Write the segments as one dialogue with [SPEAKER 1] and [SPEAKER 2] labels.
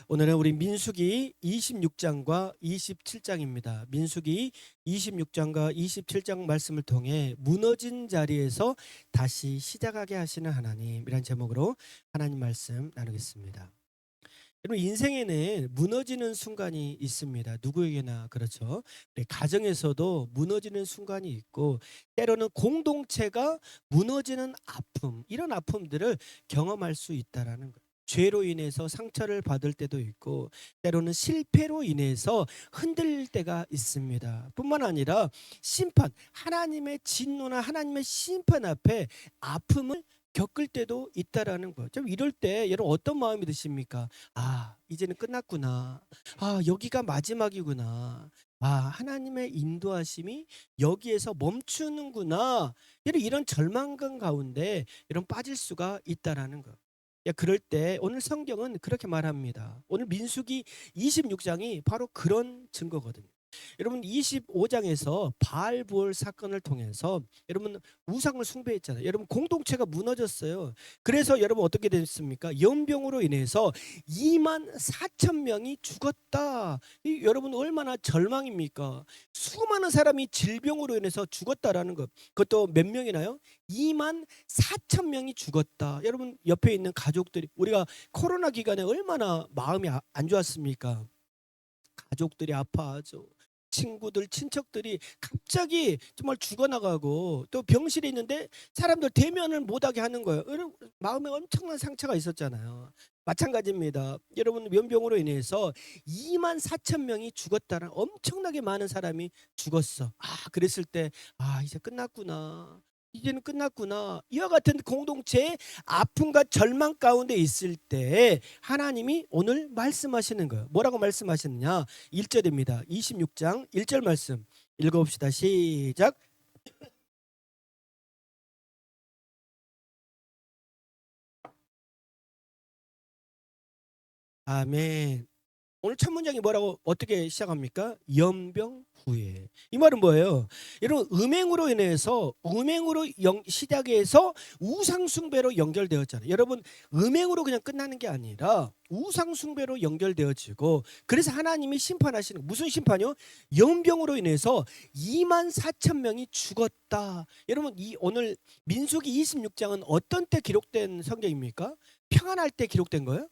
[SPEAKER 1] 오늘은 우리 민수기 26장과 27장입니다. 민수기 26장과 27장 말씀을 통해 무너진 자리에서 다시 시작하게 하시는 하나님이란 제목으로 하나님 말씀 나누겠습니다. 여러분, 인생에는 무너지는 순간이 있습니다. 누구에게나 그렇죠. 우리 가정에서도 무너지는 순간이 있고, 때로는 공동체가 무너지는 아픔, 이런 아픔들을 경험할 수 있다라는 거예요. 죄로 인해서 상처를 받을 때도 있고, 때로는 실패로 인해서 흔들릴 때가 있습니다. 뿐만 아니라 심판, 하나님의 진노나 하나님의 심판 앞에 아픔을 겪을 때도 있다라는 거예요. 좀 이럴 때 여러분 어떤 마음이 드십니까? 아, 이제는 끝났구나. 아, 여기가 마지막이구나. 아, 하나님의 인도하심이 여기에서 멈추는구나. 이런 절망감 가운데 이런 빠질 수가 있다라는 거. 그럴 때 오늘 성경은 그렇게 말합니다. 오늘 민수기 26장이 바로 그런 증거거든요. 여러분, 25장에서 바알부올 사건을 통해서 여러분 우상을 숭배했잖아요. 여러분, 공동체가 무너졌어요. 그래서 여러분 어떻게 됐습니까? 연병으로 인해서 2만 4천 명이 죽었다. 여러분 얼마나 절망입니까? 수많은 사람이 질병으로 인해서 죽었다라는 것. 그것도 몇 명이나요? 2만 4천 명이 죽었다. 여러분 옆에 있는 가족들이, 우리가 코로나 기간에 얼마나 마음이 안 좋았습니까? 가족들이 아파하죠. 친구들, 친척들이 갑자기 정말 죽어나가고, 또 병실에 있는데 사람들 대면을 못하게 하는 거예요. 마음에 엄청난 상처가 있었잖아요. 마찬가지입니다. 여러분, 면병으로 인해서 2만 4천 명이 죽었다는, 엄청나게 많은 사람이 죽었어. 그랬을 때 이제 끝났구나. 이제는 끝났구나. 이와 같은 공동체의 아픔과 절망 가운데 있을 때 하나님이 오늘 말씀하시는 거예요. 뭐라고 말씀하시느냐? 1절입니다. 26장 1절 말씀 읽어봅시다. 시작. 아멘. 오늘 첫 문장이 뭐라고, 어떻게 시작합니까? 연병 후에. 이 말은 뭐예요? 여러분, 음행으로 시작해서 우상 숭배로 연결되었잖아요. 여러분, 음행으로 그냥 끝나는 게 아니라 우상 숭배로 연결되어지고, 그래서 하나님이 심판하시는, 무슨 심판이요? 연병으로 인해서 2만 4천 명이 죽었다. 여러분, 이 오늘 민수기 26장은 어떤 때 기록된 성경입니까? 평안할 때 기록된 거예요?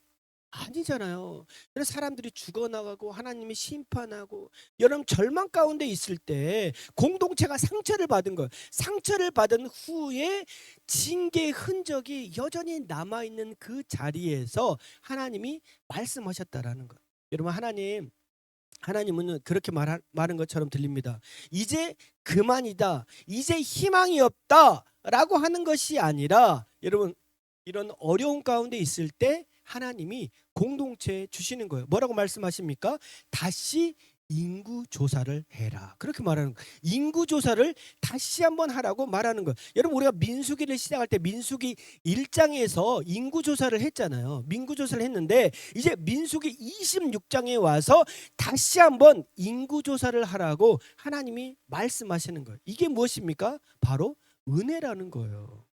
[SPEAKER 1] 아니잖아요. 그래서 사람들이 죽어나가고 하나님이 심판하고, 여러분 절망 가운데 있을 때 공동체가 상처를 받은 거예요. 상처를 받은 후에 징계의 흔적이 여전히 남아있는 그 자리에서 하나님이 말씀하셨다라는 거예요. 여러분, 하나님은 그렇게 말한 것처럼 들립니다. 이제 그만이다, 이제 희망이 없다 라고 하는 것이 아니라, 여러분 이런 어려운 가운데 있을 때 하나님이 공동체에 주시는 거예요. 뭐라고 말씀하십니까? 다시 인구 조사를 해라. 그렇게 말하는 거예요. 인구 조사를 다시 한번 하라고 말하는 거예요. 여러분, 우리가 민수기를 시작할 때 민수기 1장에서 인구 조사를 했잖아요. 민구 조사를 했는데 이제 민수기 26장에 와서 다시 한번 인구 조사를 하라고 하나님이 말씀하시는 거예요. 이게 무엇입니까? 바로 은혜라는 거예요.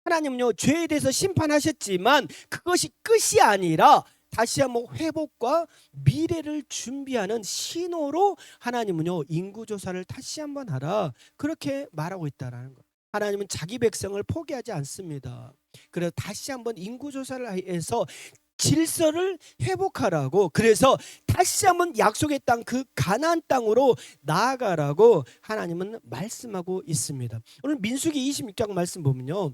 [SPEAKER 1] 하나님은요, 죄에 대해서 심판하셨지만 그것이 끝이 아니라 다시 한번 회복과 미래를 준비하는 신호로 하나님은요, 인구조사를 다시 한번 하라, 그렇게 말하고 있다는 거예요. 하나님은 자기 백성을 포기하지 않습니다. 그래서 다시 한번 인구조사를 해서 질서를 회복하라고, 그래서 다시 한번 약속의 땅, 그 가나안 땅으로 나아가라고 하나님은 말씀하고 있습니다. 오늘 민수기 26장 말씀 보면요,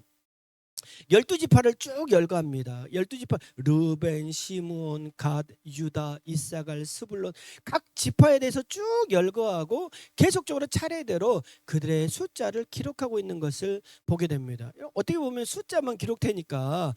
[SPEAKER 1] 12지파를 쭉 열거합니다. 12지파, 르벤, 시므온, 갓, 유다, 이사갈, 스불론, 각 지파에 대해서 쭉 열거하고 계속적으로 차례대로 그들의 숫자를 기록하고 있는 것을 보게 됩니다. 어떻게 보면 숫자만 기록하니까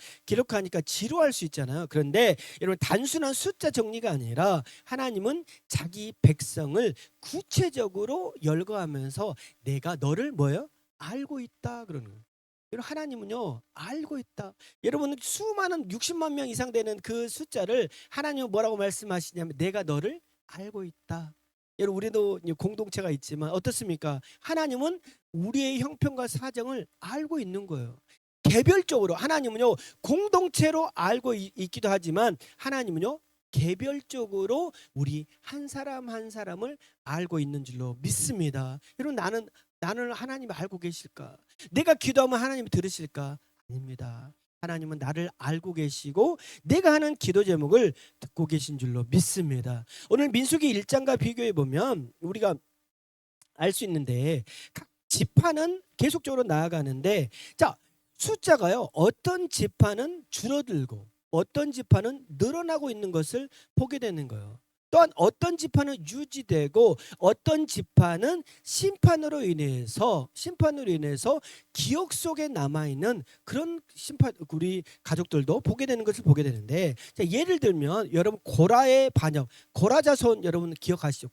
[SPEAKER 1] 지루할 수 있잖아요. 그런데 여러분, 단순한 숫자 정리가 아니라 하나님은 자기 백성을 구체적으로 열거하면서 내가 너를 뭐예요? 알고 있다 그러는 거예요. 여러분, 하나님은요 알고 있다. 여러분, 수많은 60만 명 이상 되는 그 숫자를 하나님은 뭐라고 말씀하시냐면 내가 너를 알고 있다. 여러분, 우리도 공동체가 있지만 어떻습니까? 하나님은 우리의 형편과 사정을 알고 있는 거예요. 개별적으로 하나님은요 공동체로 알고 있기도 하지만 하나님은요 개별적으로 우리 한 사람 한 사람을 알고 있는 줄로 믿습니다. 여러분, 나는 하나님 알고 계실까? 내가 기도하면 하나님이 들으실까? 아닙니다. 하나님은 나를 알고 계시고 내가 하는 기도 제목을 듣고 계신 줄로 믿습니다. 오늘 민수기 1장과 비교해 보면 우리가 알 수 있는데, 각 지파는 계속적으로 나아가는데, 자, 숫자가요, 어떤 지파는 줄어들고 어떤 지파는 늘어나고 있는 것을 보게 되는 거예요. 또한 어떤 지파는 유지되고 어떤 지파는 심판으로 인해서 기억 속에 남아 있는 그런 심판, 우리 가족들도 보게 되는 것을 보게 되는데, 자, 예를 들면 여러분 고라의 반역, 고라 자손 여러분 기억하시죠?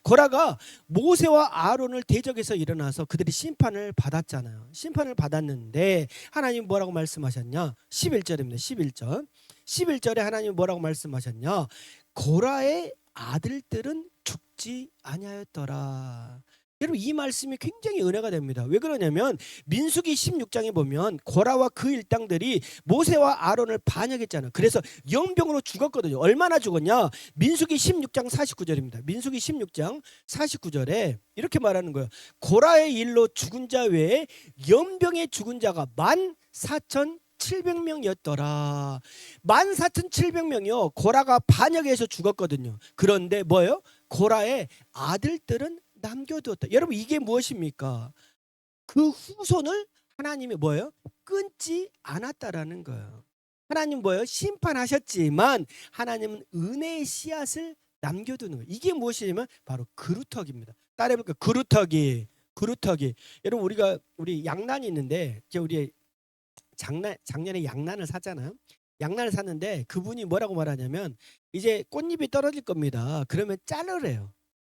[SPEAKER 1] 고라가 모세와 아론을 대적해서 일어나서 그들이 심판을 받았잖아요. 심판을 받았는데 하나님 뭐라고 말씀하셨냐? 11절입니다. 11절에 하나님 뭐라고 말씀하셨냐? 고라의 아들들은 죽지 아니하였더라. 여러분, 이 말씀이 굉장히 은혜가 됩니다. 왜 그러냐면 민수기 16장에 보면 고라와 그 일당들이 모세와 아론을 반역했잖아요. 그래서 영병으로 죽었거든요. 얼마나 죽었냐? 민수기 16장 49절입니다. 민수기 16장 49절에 이렇게 말하는 거예요. 고라의 일로 죽은 자 외에 연병에 죽은 자가 14,700명이었더라. 14,700명이요. 고라가 반역해서 죽었거든요. 그런데 뭐예요? 고라의 아들들은 남겨두었다. 여러분, 이게 무엇입니까? 그 후손을 하나님이 뭐예요? 끊지 않았다라는 거예요. 하나님 뭐예요? 심판하셨지만 하나님은 은혜의 씨앗을 남겨두는 거예요. 이게 무엇이냐면 바로 그루터기입니다. 따라해볼까요? 그루터기. 여러분, 우리 양난이 있는데, 우리 작년에 양난을 샀잖아요. 양난을 샀는데 그분이 뭐라고 말하냐면 이제 꽃잎이 떨어질 겁니다. 그러면 자르래요.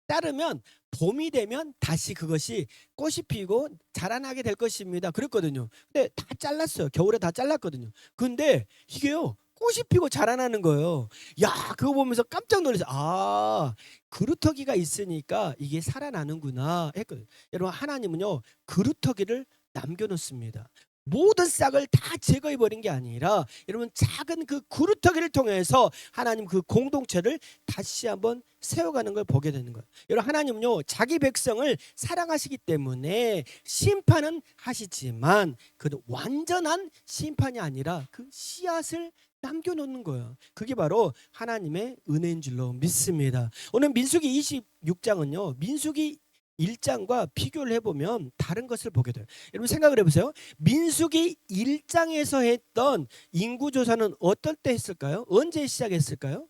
[SPEAKER 1] 자르면 봄이 되면 다시 그것이 꽃이 피고 자라나게 될 것입니다. 그랬거든요. 근데 다 잘랐어요. 겨울에 다 잘랐거든요. 근데 이게요, 꽃이 피고 자라나는 거예요. 야, 그거 보면서 깜짝 놀랐어요. 아, 그루터기가 있으니까 이게 살아나는구나 했거든요. 여러분, 하나님은요, 그루터기를 남겨놓습니다. 모든 싹을 다 제거해 버린 게 아니라 여러분, 작은 그 그루터기를 통해서 하나님 그 공동체를 다시 한번 세워가는 걸 보게 되는 거예요. 여러분, 하나님은요, 자기 백성을 사랑하시기 때문에 심판은 하시지만 그 완전한 심판이 아니라 그 씨앗을 남겨놓는 거예요. 그게 바로 하나님의 은혜인 줄로 믿습니다. 오늘 민수기 26장은요 민수기 1장과 비교를 해보면 다른 것을 보게 돼요. 여러분, 생각을 해보세요. 민수기 1장에서 했던 인구조사는 어떨 때 했을까요? 언제 시작했을까요?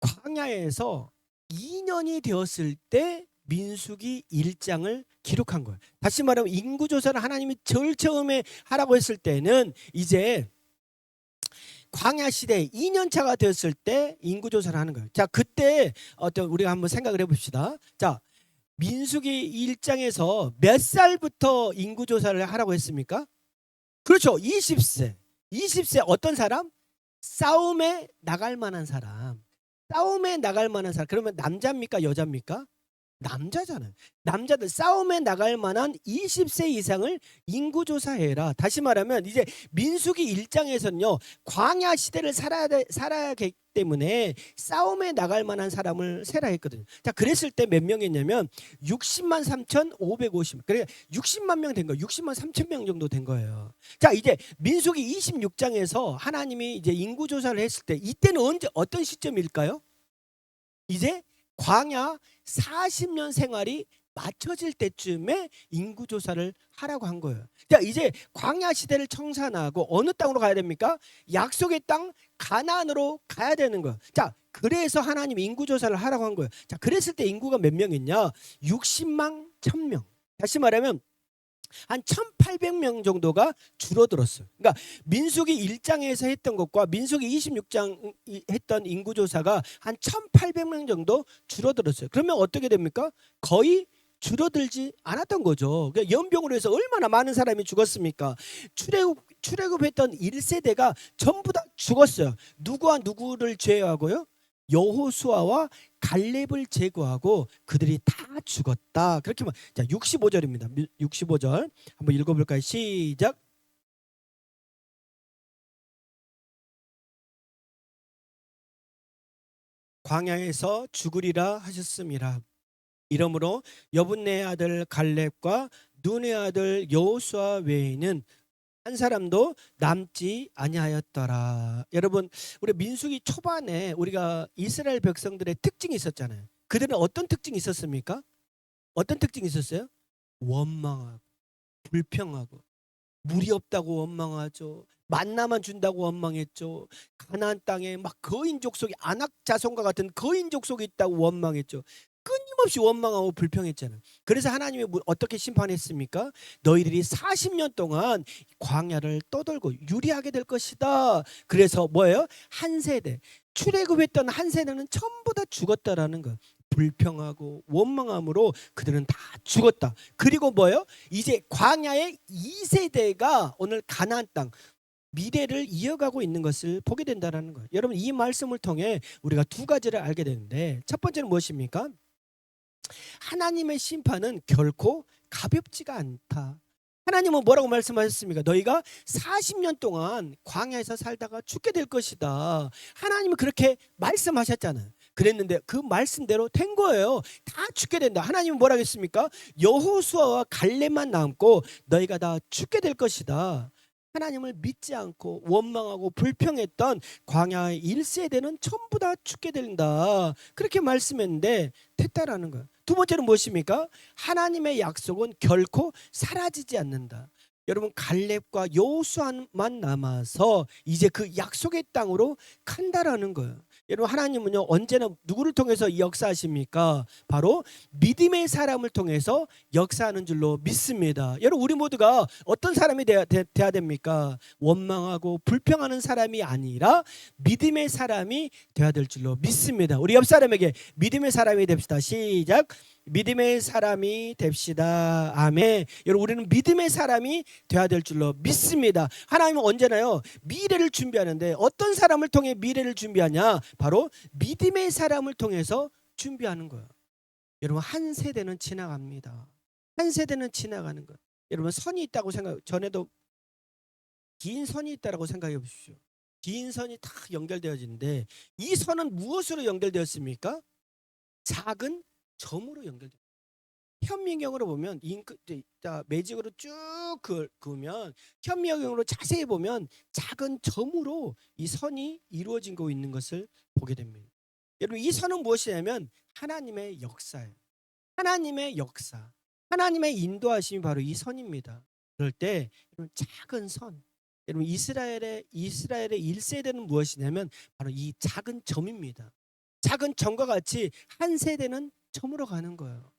[SPEAKER 1] 광야에서 2년이 되었을 때 민수기 1장을 기록한 거예요. 다시 말하면 인구조사를 하나님이 제일 처음에 하라고 했을 때는 이제 광야 시대 2년 차가 되었을 때 인구조사를 하는 거예요. 자, 그때 우리가 한번 생각을 해봅시다. 자, 민수기 1장에서 몇 살부터 인구조사를 하라고 했습니까? 그렇죠. 20세. 20세 어떤 사람? 싸움에 나갈 만한 사람. 싸움에 나갈 만한 사람. 그러면 남자입니까? 여자입니까? 남자잖아요. 남자들 싸움에 나갈 만한 20세 이상을 인구조사해라. 다시 말하면 이제 민수기 1장에서는요 광야 시대를 살아야 하기 때문에 싸움에 나갈 만한 사람을 세라 했거든요. 자, 그랬을 때 몇 명이었냐면 60만 3,550. 그러니까 60만 명 된 거예요. 60만 3천 명 정도 된 거예요. 자, 이제 민수기 26장에서 하나님이 이제 인구조사를 했을 때 이때는 언제 어떤 시점일까요? 이제 광야 40년 생활이 맞춰질 때쯤에 인구조사를 하라고 한 거예요. 자, 이제 광야 시대를 청산하고 어느 땅으로 가야 됩니까? 약속의 땅 가나안으로 가야 되는 거예요. 자, 그래서 하나님 인구조사를 하라고 한 거예요. 자, 그랬을 때 인구가 몇 명이냐? 60만 1,000명. 다시 말하면 한 1,800명 정도가 줄어들었어요. 그러니까 민수기 1장에서 했던 것과 민수기 26장 했던 인구조사가 한 1,800명 정도 줄어들었어요. 그러면 어떻게 됩니까? 거의 줄어들지 않았던 거죠. 그러니까 연병으로 해서 얼마나 많은 사람이 죽었습니까? 출애굽했던 1세대가 전부 다 죽었어요. 누구와 누구를 제외하고요? 여호수아와 갈렙을 제거하고 그들이 다 죽었다. 그렇게 말. 자, 65절입니다. 65절 한번 읽어볼까요? 시작. 광야에서 죽으리라 하셨음이라. 이러므로 여분네 아들 갈렙과 눈의 아들 여호수아 외에는 한 사람도 남지 아니하였더라. 여러분, 우리 민수기 초반에 우리가 이스라엘 백성들의 특징이 있었잖아요. 그들은 어떤 특징이 있었습니까? 어떤 특징이 있었어요? 원망하고 불평하고 물이 없다고 원망하죠. 만나만 준다고 원망했죠. 가나안 땅에 막 거인 족속이 아낙 자손과 같은 거인 족속이 있다고 원망했죠. 끊임없이 원망하고 불평했잖아요. 그래서 하나님이 어떻게 심판했습니까? 너희들이 40년 동안 광야를 떠돌고 유리하게 될 것이다. 그래서 뭐예요? 한 세대, 출애굽했던 한 세대는 전부 다 죽었다라는 거. 불평하고 원망함으로 그들은 다 죽었다. 그리고 뭐예요? 이제 광야의 2세대가 오늘 가나안 땅 미래를 이어가고 있는 것을 보게 된다는 거예요. 여러분, 이 말씀을 통해 우리가 두 가지를 알게 되는데, 첫 번째는 무엇입니까? 하나님의 심판은 결코 가볍지가 않다. 하나님은 뭐라고 말씀하셨습니까? 너희가 40년 동안 광야에서 살다가 죽게 될 것이다. 하나님은 그렇게 말씀하셨잖아요. 그랬는데 그 말씀대로 된 거예요. 다 죽게 된다. 하나님은 뭐라고 했습니까? 여호수아와 갈렙만 남고 너희가 다 죽게 될 것이다. 하나님을 믿지 않고 원망하고 불평했던 광야의 1세대는 전부 다 죽게 된다. 그렇게 말씀했는데 됐다라는 거예요. 두 번째는 무엇입니까? 하나님의 약속은 결코 사라지지 않는다. 여러분, 갈렙과 여호수아만 남아서 이제 그 약속의 땅으로 간다라는 거예요. 여러분, 하나님은요 언제나 누구를 통해서 역사하십니까? 바로 믿음의 사람을 통해서 역사하는 줄로 믿습니다. 여러분, 우리 모두가 어떤 사람이 돼야 됩니까? 원망하고 불평하는 사람이 아니라 믿음의 사람이 돼야 될 줄로 믿습니다. 우리 옆 사람에게 믿음의 사람이 됩시다. 시작. 믿음의 사람이 됩시다. 아멘. 여러분, 우리는 믿음의 사람이 돼야 될 줄로 믿습니다. 하나님은 언제나요 미래를 준비하는데 어떤 사람을 통해 미래를 준비하냐? 바로 믿음의 사람을 통해서 준비하는 거예요. 여러분, 한 세대는 지나갑니다. 한 세대는 지나가는 거예요. 여러분, 선이 있다고 전에도 긴 선이 있다고 생각해 보십시오. 긴 선이 다 연결되어지는데 이 선은 무엇으로 연결되었습니까? 작은 점으로 연결돼요. 현미경으로 보면 매직으로 쭉 그으면 현미경으로 자세히 보면 작은 점으로 이 선이 이루어지고 있는 것을 보게 됩니다. 여러분, 이 선은 무엇이냐면 하나님의 역사예요. 하나님의 역사, 하나님의 인도하심이 바로 이 선입니다. 그럴 때 여러분, 작은 선, 여러분, 이스라엘의 1세대는 무엇이냐면 바로 이 작은 점입니다. 작은 점과 같이 한 세대는 점으로 가는 거예요.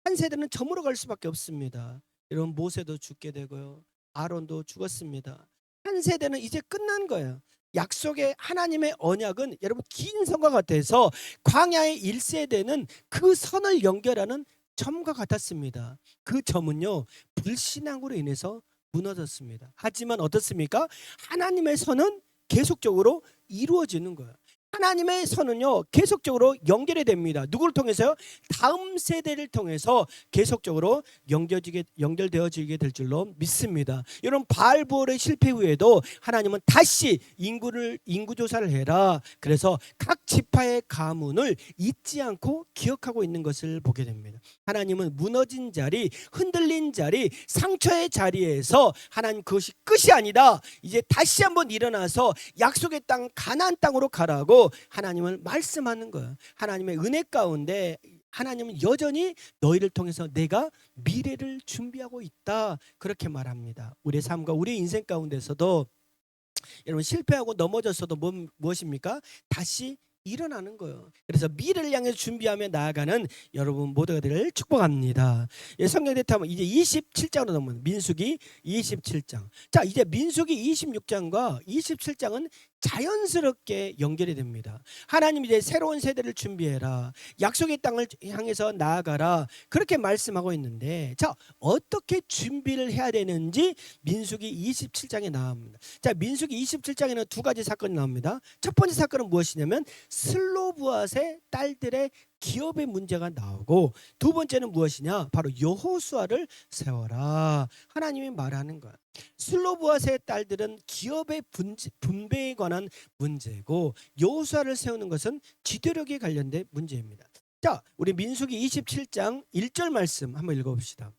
[SPEAKER 1] 한 세대는 점으로 갈 수밖에 없습니다. 여러분, 모세도 죽게 되고요. 아론도 죽었습니다. 한 세대는 이제 끝난 거예요. 약속의 하나님의 언약은 여러분 긴 선과 같아서 광야의 1세대는 그 선을 연결하는 점과 같았습니다. 그 점은요 불신앙으로 인해서 무너졌습니다. 하지만 어떻습니까? 하나님의 선은 계속적으로 이루어지는 거예요. 하나님의 선은요 계속적으로 연결이 됩니다. 누구를 통해서요? 다음 세대를 통해서 계속적으로 연결되어지게 될 줄로 믿습니다. 여러분, 바알부올의 실패 후에도 하나님은 다시 인구 조사를 해라. 그래서 각 지파의 가문을 잊지 않고 기억하고 있는 것을 보게 됩니다. 하나님은 무너진 자리, 흔들린 자리, 상처의 자리에서 하나님 그것이 끝이 아니다. 이제 다시 한번 일어나서 약속의 땅 가나안 땅으로 가라고 하나님은 말씀하는 거예요. 하나님의 은혜 가운데 하나님은 여전히 너희를 통해서 내가 미래를 준비하고 있다. 그렇게 말합니다. 우리의 삶과 우리의 인생 가운데서도 여러분 실패하고 넘어졌어도 무엇입니까? 다시 일어나는 거예요. 그래서 미래를 향해 준비하며 나아가는 여러분 모두가 되기를 축복합니다. 성경에 타면 이제 27장으로 넘어요. 민수기 27장. 자, 이제 민수기 26장과 27장은 자연스럽게 연결이 됩니다. 하나님 이제 새로운 세대를 준비해라. 약속의 땅을 향해서 나아가라. 그렇게 말씀하고 있는데, 자, 어떻게 준비를 해야 되는지 민수기 27장에 나옵니다. 자, 민수기 27장에는 두 가지 사건이 나옵니다. 첫 번째 사건은 무엇이냐면 슬로브앗의 딸들의 기업의 문제가 나오고, 두 번째는 무엇이냐? 바로 여호수아를 세워라. 하나님이 말하는 거야. 슬로브앗의 딸들은 기업의 분배에 관한 문제고, 여호수아를 세우는 것은 지도력에 관련된 문제입니다. 자, 우리 민수기 27장 1절 말씀 한번 읽어봅시다.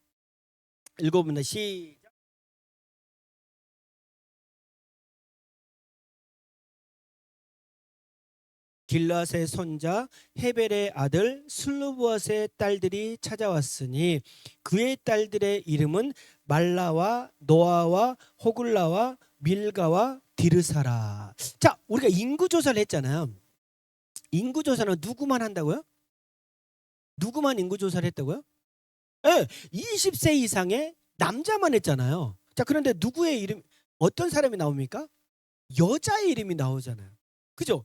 [SPEAKER 1] 읽어봅니다. 시작. 길앗의 손자 헤벨의 아들 슬로브앗의 딸들이 찾아왔으니 그의 딸들의 이름은 말라와 노아와 호글라와 밀가와 디르사라. 자, 우리가 인구조사를 했잖아요. 인구조사는 누구만 한다고요? 누구만 인구조사를 했다고요? 네, 20세 이상의 남자만 했잖아요. 자, 그런데 누구의 이름, 어떤 사람이 나옵니까? 여자의 이름이 나오잖아요. 그죠?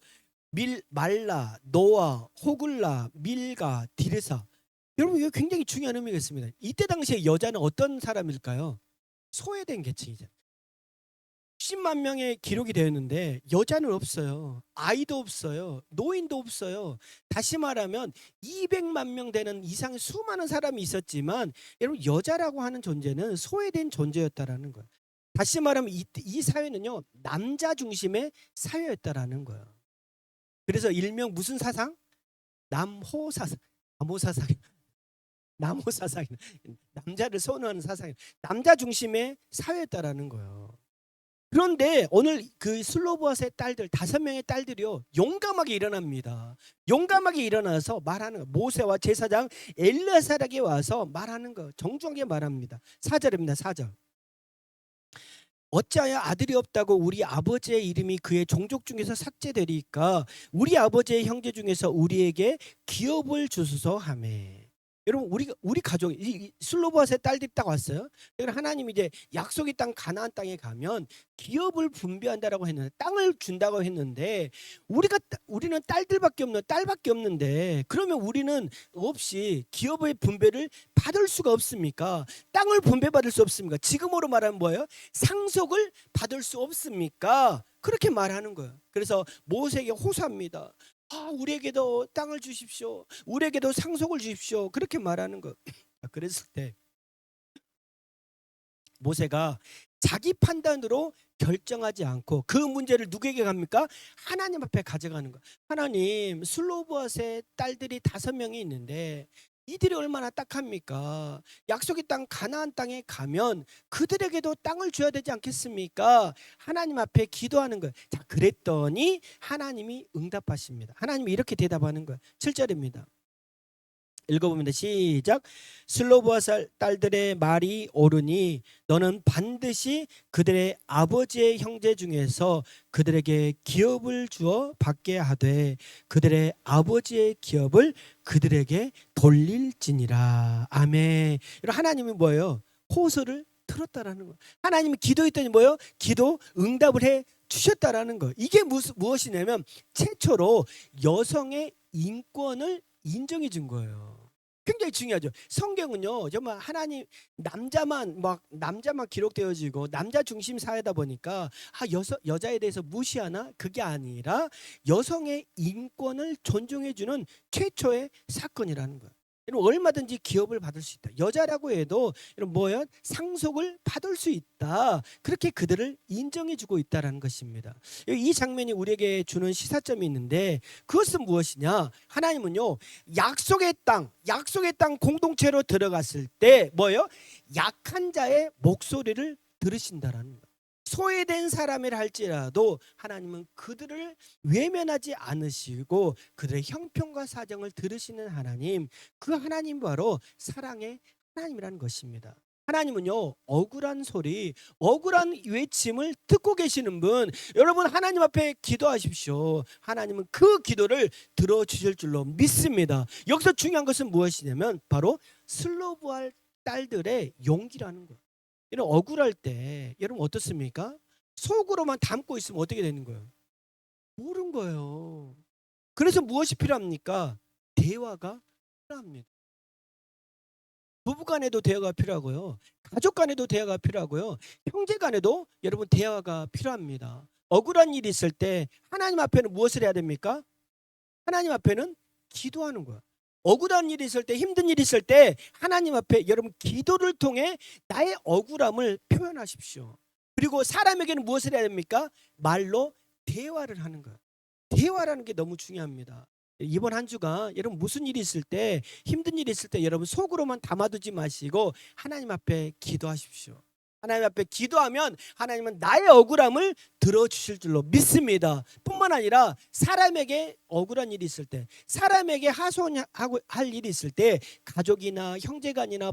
[SPEAKER 1] 말라, 노아, 호글라, 밀가, 디르사. 여러분, 이거 굉장히 중요한 의미가 있습니다. 이때 당시에 여자는 어떤 사람일까요? 소외된 계층이죠. 10만 명의 기록이 되었는데 여자는 없어요. 아이도 없어요. 노인도 없어요. 다시 말하면 200만 명 되는 이상의 수많은 사람이 있었지만, 여러분, 여자라고 하는 존재는 소외된 존재였다라는 거예요. 다시 말하면 이 사회는요, 남자 중심의 사회였다라는 거예요. 그래서 일명 무슨 사상? 남호 사상. 남호 사상. 남호 사상. 남자를 선호하는 사상. 남자 중심의 사회였다라는 거예요. 그런데 오늘 그 슬로브앗의 딸들 5명의 딸들이요, 용감하게 일어납니다. 용감하게 일어나서 말하는 거. 모세와 제사장 엘르아살에게 와서 말하는 거. 정중하게 말합니다. 4절입니다. 4절. 어찌하여 아들이 없다고 우리 아버지의 이름이 그의 종족 중에서 삭제되리까? 우리 아버지의 형제 중에서 우리에게 기업을 주소서 하매. 여러분, 우리 가족, 이 슬로브앗의 딸들이 딱 왔어요. 그러니까 하나님이 이제 약속의 땅 가나안 땅에 가면 기업을 분배한다라고 했는데, 땅을 준다고 했는데, 우리는 딸밖에 없는데, 그러면 우리는 없이 기업의 분배를 받을 수가 없습니까? 땅을 분배받을 수 없습니까? 지금으로 말하면 뭐예요? 상속을 받을 수 없습니까? 그렇게 말하는 거예요. 그래서 모세에게 호소합니다. 우리에게도 땅을 주십시오. 우리에게도 상속을 주십시오. 그렇게 말하는 거. 그랬을 때 모세가 자기 판단으로 결정하지 않고 그 문제를 누구에게 갑니까? 하나님 앞에 가져가는 거. 하나님, 슬로브앗의 딸들이 5명이 있는데 이들이 얼마나 딱합니까? 약속의 땅 가나안 땅에 가면 그들에게도 땅을 줘야 되지 않겠습니까? 하나님 앞에 기도하는 거예요. 자, 그랬더니 하나님이 응답하십니다. 하나님이 이렇게 대답하는 거예요. 7절입니다. 읽어보면 시작. 슬로브앗 딸들의 말이 옳으니 너는 반드시 그들의 아버지의 형제 중에서 그들에게 기업을 주어 받게 하되 그들의 아버지의 기업을 그들에게 돌릴지니라. 아멘. 하나님이 뭐예요? 호소를 들었다라는 거예요. 하나님이 기도했더니 뭐예요? 기도 응답을 해 주셨다라는 거예요. 이게 무엇이냐면 최초로 여성의 인권을 인정해 준 거예요. 굉장히 중요하죠. 성경은요, 정말 하나님 남자만 기록되어지고 남자 중심 사회다 보니까 여자에 대해서 무시하나? 그게 아니라 여성의 인권을 존중해 주는 최초의 사건이라는 거예요. 여러분, 얼마든지 기업을 받을 수 있다. 여자라고 해도 여러분 뭐야? 상속을 받을 수 있다. 그렇게 그들을 인정해 주고 있다라는 것입니다. 이 장면이 우리에게 주는 시사점이 있는데, 그것은 무엇이냐? 하나님은요, 약속의 땅 공동체로 들어갔을 때 뭐예요? 약한 자의 목소리를 들으신다라는 거예요. 소외된 사람이라 할지라도 하나님은 그들을 외면하지 않으시고 그들의 형편과 사정을 들으시는 하나님, 그 하나님 바로 사랑의 하나님이라는 것입니다. 하나님은요, 억울한 소리, 억울한 외침을 듣고 계시는 분, 여러분 하나님 앞에 기도하십시오. 하나님은 그 기도를 들어주실 줄로 믿습니다. 여기서 중요한 것은 무엇이냐면 바로 슬로브앗 딸들의 용기라는 거예요. 여러분, 억울할 때 여러분 어떻습니까? 속으로만 담고 있으면 어떻게 되는 거예요? 모르는 거예요. 그래서 무엇이 필요합니까? 대화가 필요합니다. 부부 간에도 대화가 필요하고요. 가족 간에도 대화가 필요하고요. 형제 간에도 여러분 대화가 필요합니다. 억울한 일이 있을 때 하나님 앞에는 무엇을 해야 됩니까? 하나님 앞에는 기도하는 거야. 억울한 일이 있을 때, 힘든 일이 있을 때 하나님 앞에 여러분 기도를 통해 나의 억울함을 표현하십시오. 그리고 사람에게는 무엇을 해야 됩니까? 말로 대화를 하는 거야. 대화라는 게 너무 중요합니다. 이번 한 주가 여러분 무슨 일이 있을 때, 힘든 일이 있을 때 여러분 속으로만 담아두지 마시고 하나님 앞에 기도하십시오. 하나님 앞에 기도하면 하나님은 나의 억울함을 들어주실 줄로 믿습니다. 뿐만 아니라 사람에게 억울한 일이 있을 때, 사람에게 하소연하고 할 일이 있을 때, 가족이나 형제간이나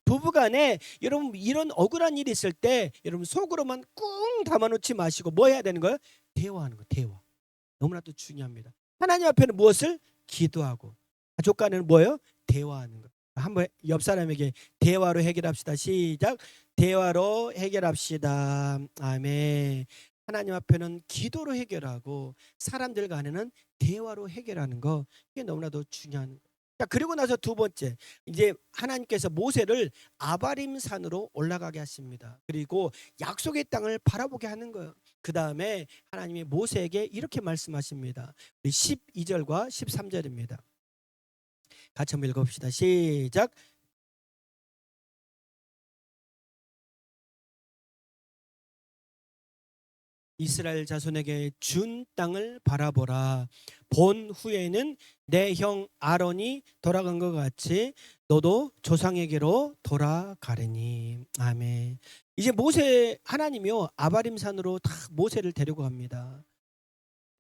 [SPEAKER 1] 부부간에 여러분 이런 억울한 일이 있을 때 여러분 속으로만 꿍 담아놓지 마시고 뭐 해야 되는 거예요? 대화하는 거예요. 대화. 너무나도 중요합니다. 하나님 앞에는 무엇을? 기도하고, 가족 간에는 뭐예요? 대화하는 거. 한번 옆 사람에게 대화로 해결합시다. 시작. 대화로 해결합시다. 아멘. 하나님 앞에는 기도로 해결하고 사람들 간에는 대화로 해결하는 거, 이게 너무나도 중요한 거. 자, 그리고 나서 두 번째, 이제 하나님께서 모세를 아바림 산으로 올라가게 하십니다. 그리고 약속의 땅을 바라보게 하는 거예요. 그 다음에 하나님이 모세에게 이렇게 말씀하십니다. 우리 12절과 13절입니다. 같이 한번 읽어봅시다. 시작. 이스라엘 자손에게 준 땅을 바라보라. 본 후에는 내 형 아론이 돌아간 것 같이 너도 조상에게로 돌아가리니. 아멘. 이제 모세, 하나님이요 아바림 산으로 다 모세를 데리고 갑니다.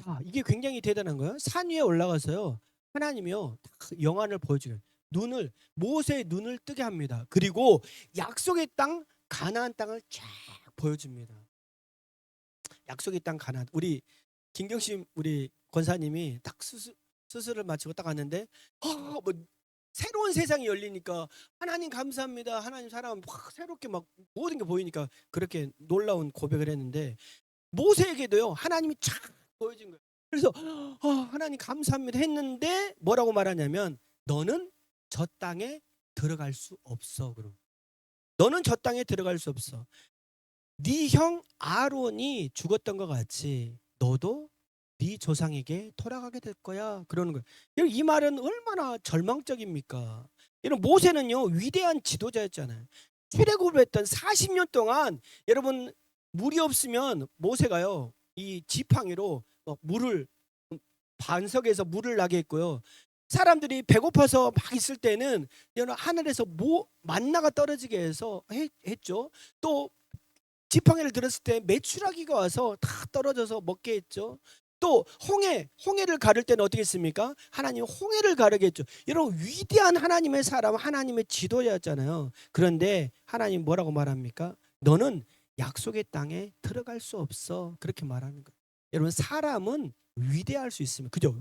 [SPEAKER 1] 자, 이게 굉장히 대단한 거예요. 산 위에 올라가서요 하나님이요 딱 영안을 보여줘요. 모세의 눈을 뜨게 합니다. 그리고 약속의 땅 가나안 땅을 쫙 보여줍니다. 약속의 땅 가나안. 우리 김경심 우리 권사님이 딱 수술을 마치고 딱 왔는데 뭐 새로운 세상이 열리니까 하나님 감사합니다. 하나님 사랑하면 확 새롭게 막 모든 게 보이니까 그렇게 놀라운 고백을 했는데 모세에게도요 하나님이 쫙 보여준 거예요. 그래서 하나님 감사합니다 했는데 뭐라고 말하냐면 너는 저 땅에 들어갈 수 없어. 그럼 너는 저 땅에 들어갈 수 없어. 네 형 아론이 죽었던 것 같이 너도 네 조상에게 돌아가게 될 거야. 그러는 거예요. 이 말은 얼마나 절망적입니까? 여러분 모세는요 위대한 지도자였잖아요. 출애굽했던 40년 동안 여러분 물이 없으면 모세가요 이 지팡이로 물을 반석에서 물을 나게 했고요. 사람들이 배고파서 막 있을 때는 하늘에서 만나가 떨어지게 해서 했죠. 또 지팡이를 들었을 때 메추라기가 와서 다 떨어져서 먹게 했죠. 또 홍해를 가를 때는 어떻게 했습니까? 하나님 홍해를 가르게 했죠. 이런 위대한 하나님의 사람, 하나님의 지도자였잖아요. 그런데 하나님 뭐라고 말합니까? 너는 약속의 땅에 들어갈 수 없어. 그렇게 말하는 거예요. 여러분 사람은 위대할 수 있으면 그죠?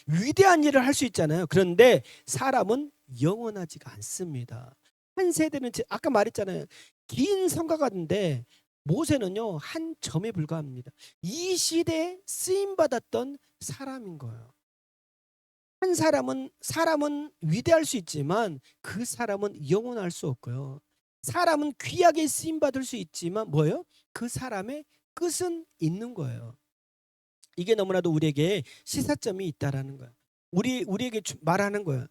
[SPEAKER 1] 위대한 일을 할 수 있잖아요. 그런데 사람은 영원하지가 않습니다. 한 세대는 아까 말했잖아요. 긴 성과 같은데 모세는요 한 점에 불과합니다. 이 시대에 쓰임 받았던 사람인 거예요. 한 사람은 위대할 수 있지만 그 사람은 영원할 수 없고요. 사람은 귀하게 쓰임 받을 수 있지만 뭐예요? 그 사람의 끝은 있는 거예요. 이게 너무나도 우리에게 시사점이 있다라는 거예요. 우리에게 말하는 거예요.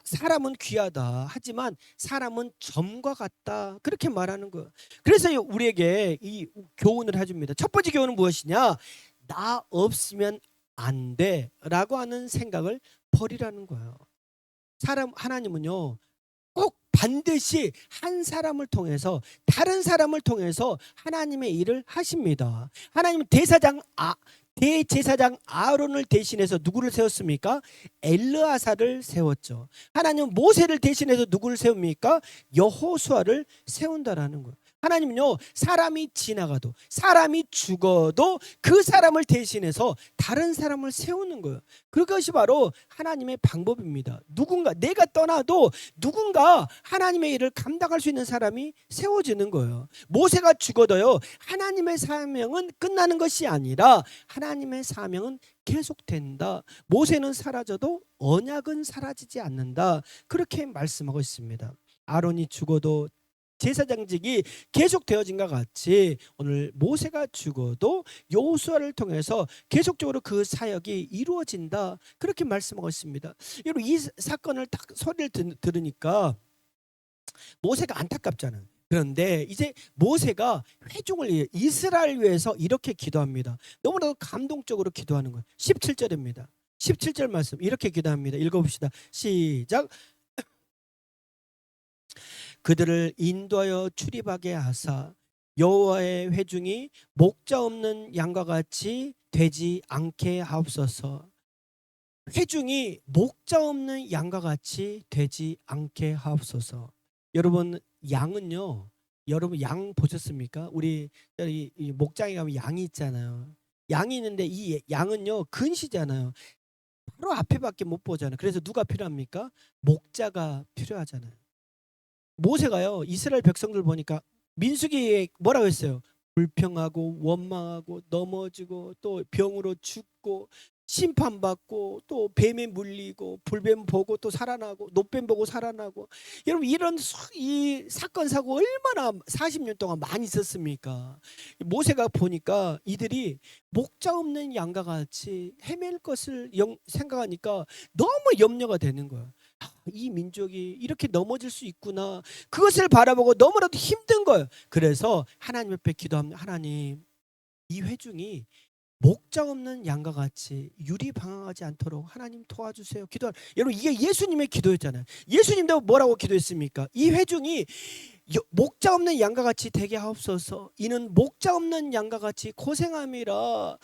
[SPEAKER 1] 사람은 귀하다. 하지만 사람은 점과 같다. 그렇게 말하는 거예요. 그래서 우리에게 이 교훈을 해줍니다. 첫 번째 교훈은 무엇이냐? 나 없으면 안 돼라고 하는 생각을 버리라는 거예요. 하나님은요 꼭 반드시 한 사람을 통해서 다른 사람을 통해서 하나님의 일을 하십니다. 하나님은 대제사장 아론을 대신해서 누구를 세웠습니까? 엘르아사를 세웠죠. 하나님은 모세를 대신해서 누구를 세웁니까? 여호수아를 세운다라는 거예요. 하나님은요 사람이 지나가도 사람이 죽어도 그 사람을 대신해서 다른 사람을 세우는 거예요. 그것이 바로 하나님의 방법입니다. 내가 떠나도 누군가 하나님의 일을 감당할 수 있는 사람이 세워지는 거예요. 모세가 죽어도요 하나님의 사명은 끝나는 것이 아니라 하나님의 사명은 계속된다. 모세는 사라져도 언약은 사라지지 않는다. 그렇게 말씀하고 있습니다. 아론이 죽어도 제사장직이 계속되어진 것 같이 오늘 모세가 죽어도 여호수아를 통해서 계속적으로 그 사역이 이루어진다, 그렇게 말씀하고 있습니다. 여러분, 이 사건을 딱 소리를 들으니까 모세가 안타깝잖아요. 그런데 이제 모세가 회중을 위해, 이스라엘 위해서 이렇게 기도합니다. 너무나도 감동적으로 기도하는 거예요. 17절입니다. 17절 말씀 이렇게 기도합니다. 읽어봅시다. 시작. 그들을 인도하여 출입하게 하사 여호와의 회중이 목자 없는 양과 같이 되지 않게 하옵소서. 회중이 목자 없는 양과 같이 되지 않게 하옵소서. 여러분, 양은요, 여러분 양 보셨습니까? 우리 이 목장에 가면 양이 있잖아요. 양이 있는데 이 양은요 근시잖아요. 바로 앞에밖에 못 보잖아요. 그래서 누가 필요합니까? 목자가 필요하잖아요. 모세가요 이스라엘 백성들 보니까 민수기에 뭐라고 했어요? 불평하고 원망하고 넘어지고 또 병으로 죽고 심판받고 또 뱀에 물리고 불뱀 보고 또 살아나고 노뱀 보고 살아나고, 여러분 이런 이 사건 사고 얼마나 40년 동안 많이 있었습니까? 모세가 보니까 이들이 목자 없는 양과 같이 헤맬 것을 생각하니까 너무 염려가 되는 거야. 이 민족이 이렇게 넘어질 수 있구나, 그것을 바라보고 너무나도 힘든 거예요. 그래서 하나님 옆에 기도합니다. 하나님, 이 회중이 목자 없는 양과 같이 유리방황하지 않도록 하나님 도와주세요. 여러분, 이게 예수님의 기도였잖아요. 예수님도 뭐라고 기도했습니까? 이 회중이 목자 없는 양과 같이 되게 하옵소서. 이는 목자 없는 양과 같이 고생함이라.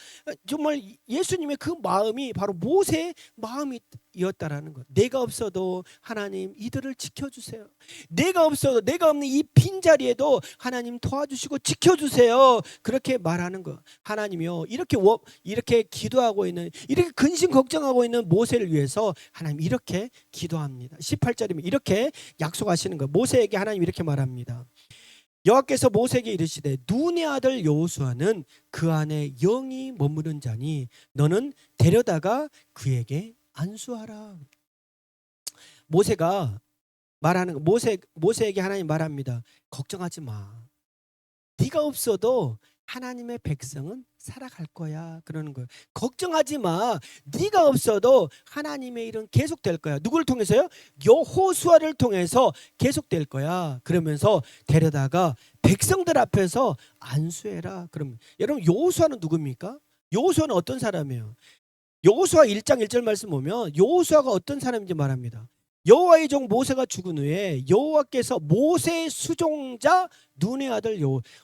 [SPEAKER 1] 정말 예수님의 그 마음이 바로 모세의 마음이었다라는 것. 내가 없어도 하나님 이들을 지켜주세요. 내가 없어도, 내가 없는 이 빈자리에도 하나님 도와주시고 지켜주세요. 그렇게 말하는 것. 하나님이요, 이렇게 기도하고 있는, 이렇게 근심 걱정하고 있는 모세를 위해서 하나님 이렇게 기도합니다. 18절이면 이렇게 약속하시는 것. 모세에게 하나님 이렇게 말합니다. 여호와께서 모세에게 이르시되 눈의 아들 여호수아는 그 안에 영이 머무른 자니 너는 데려다가 그에게 안수하라. 모세가 말하는 모세에게 하나님 말합니다. 걱정하지 마. 네가 없어도 하나님의 백성은 살아갈 거야. 그러는 거예요. 걱정하지 마. 네가 없어도 하나님의 일은 계속될 거야. 누구를 통해서요? 여호수아를 통해서 계속될 거야. 그러면서 데려다가 백성들 앞에서 안수해라. 그러면 여러분, 여호수아는 누굽니까? 여호수아는 어떤 사람이에요? 여호수아 1장 1절 말씀 보면 여호수아가 어떤 사람인지 말합니다. 여호와의 종 모세가 죽은 후에 여호와께서 모세의 수종자 눈의 아들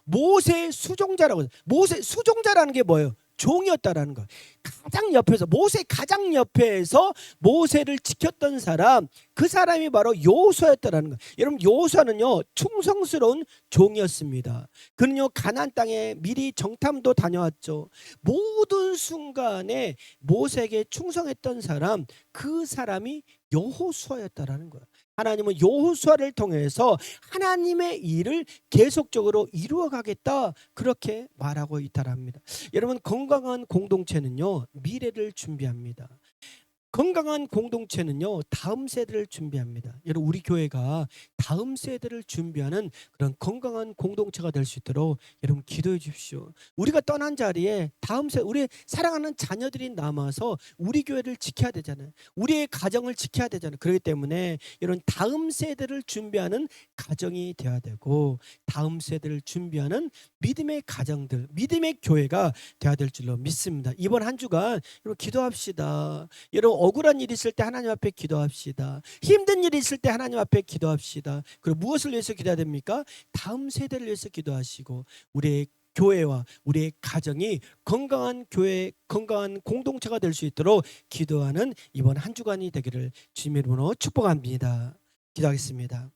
[SPEAKER 1] 모세의 수종자라고. 모세 수종자라는 게 뭐예요? 종이었다라는 거. 가장 옆에서, 모세 가장 옆에서 모세를 지켰던 사람, 그 사람이 바로 여호수아였다라는 거. 여러분, 여호수아는요 충성스러운 종이었습니다. 그는요 가나안 땅에 미리 정탐도 다녀왔죠. 모든 순간에 모세에게 충성했던 사람, 그 사람이 여호수아였다라는 거예요. 하나님은 여호수아를 통해서 하나님의 일을 계속적으로 이루어가겠다, 그렇게 말하고 있다랍니다. 여러분, 건강한 공동체는요 미래를 준비합니다. 건강한 공동체는요 다음 세대를 준비합니다. 여러분, 우리 교회가 다음 세대를 준비하는 그런 건강한 공동체가 될 수 있도록 여러분 기도해 주십시오. 우리가 떠난 자리에 다음 세대, 우리 사랑하는 자녀들이 남아서 우리 교회를 지켜야 되잖아요. 우리의 가정을 지켜야 되잖아요. 그렇기 때문에 여러분, 다음 세대를 준비하는 가정이 되어야 되고, 다음 세대를 준비하는 믿음의 가정들, 믿음의 교회가 되어야 될 줄로 믿습니다. 이번 한 주간 여러분 기도합시다. 여러분, 억울한 일이 있을 때 하나님 앞에 기도합시다. 힘든 일이 있을 때 하나님 앞에 기도합시다. 그리고 무엇을 위해서 기도해야 됩니까? 다음 세대를 위해서 기도하시고, 우리의 교회와 우리의 가정이 건강한 교회, 건강한 공동체가 될 수 있도록 기도하는 이번 한 주간이 되기를 주님의 이름으로 축복합니다. 기도하겠습니다.